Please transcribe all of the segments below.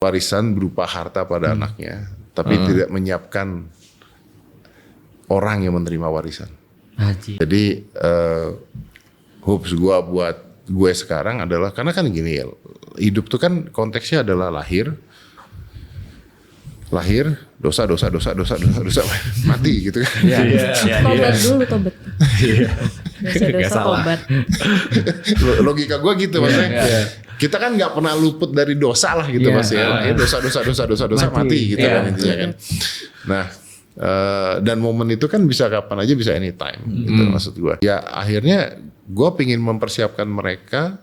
warisan berupa harta pada anaknya, tapi tidak menyiapkan orang yang menerima warisan. Haji. Jadi hopes gue buat gue sekarang adalah, karena kan gini ya, hidup tuh kan konteksnya adalah lahir, dosa, mati gitu kan. Tobat dulu, tobat. Dosa-dosa tobat. Logika gue gitu maksudnya. Kita kan nggak pernah luput dari dosa lah gitu Mas ya. Lahir dosa mati gitu kan intinya kan. Nah, dan momen itu kan bisa kapan aja, bisa anytime gitu maksud gue. Ya akhirnya gue pingin mempersiapkan mereka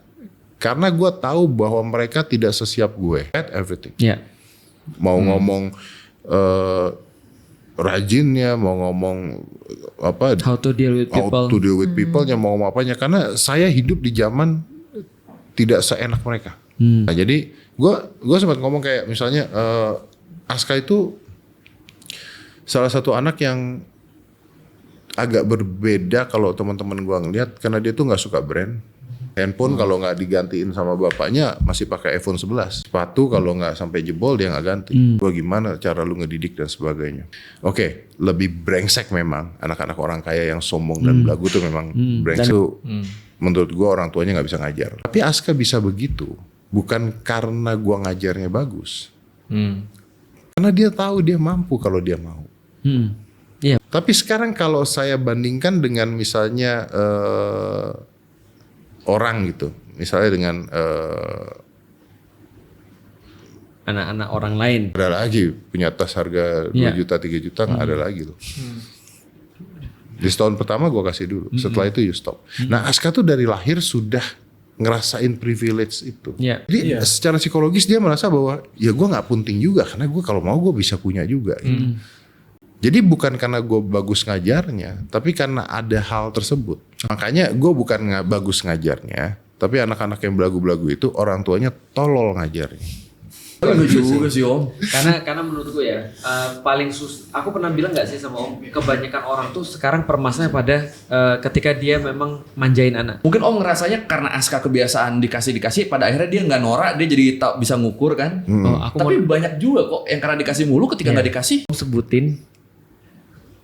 karena gue tahu bahwa mereka tidak sesiap gue at everything. Mau ngomong rajinnya, mau ngomong apa, How to deal with people-nya, mau ngomong apanya, karena saya hidup di zaman tidak seenak mereka. Nah jadi gue sempat ngomong kayak misalnya Aska itu salah satu anak yang agak berbeda kalau teman-teman gue ngeliat, karena dia tuh nggak suka brand. Handphone kalau nggak digantiin sama bapaknya masih pakai iPhone 11. Sepatu kalau nggak sampai jebol dia nggak ganti. Gua gimana cara lu ngedidik dan sebagainya. Oke, lebih brengsek memang anak-anak orang kaya yang sombong dan belagu tuh memang brengsek. Menurut gua orang tuanya nggak bisa ngajar. Tapi Aska bisa begitu bukan karena gua ngajarnya bagus. Karena dia tahu dia mampu kalau dia mau. Tapi sekarang kalau saya bandingkan dengan misalnya orang gitu, misalnya dengan anak-anak orang lain. Ada lagi punya tas harga 2 juta, 3 juta nggak ada lagi loh. Di setahun pertama gue kasih dulu, setelah itu you stop. Nah Aska tuh dari lahir sudah ngerasain privilege itu. Jadi secara psikologis dia merasa bahwa ya gue nggak penting juga, karena gue kalau mau gue bisa punya juga. Gitu. Jadi bukan karena gue bagus ngajarnya, tapi karena ada hal tersebut. Makanya gue bukan bagus ngajarnya, tapi anak-anak yang belagu-belagu itu orang tuanya tolol ngajarnya. Lucu juga sih Om. Karena menurut gue ya paling aku pernah bilang nggak sih sama Om, kebanyakan orang tuh sekarang permasalahannya pada ketika dia memang manjain anak. Mungkin Om ngerasanya karena Aska kebiasaan dikasih, pada akhirnya dia nggak norak, dia jadi bisa ngukur kan. Tapi banyak juga kok yang karena dikasih mulu, ketika nggak dikasih. Om sebutin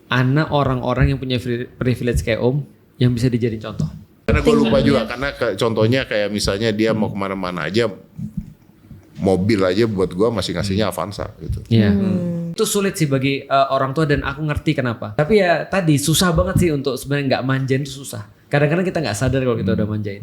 anak orang-orang yang punya privilege kayak Om yang bisa dijadiin contoh. Karena gue lupa juga, karena contohnya kayak misalnya dia mau kemana-mana aja, mobil aja buat gue masih ngasihnya Avanza gitu. Itu sulit sih bagi orang tua, dan aku ngerti kenapa. Tapi ya tadi susah banget sih untuk sebenarnya nggak manjain, itu susah. Kadang-kadang kita nggak sadar kalau kita udah manjain.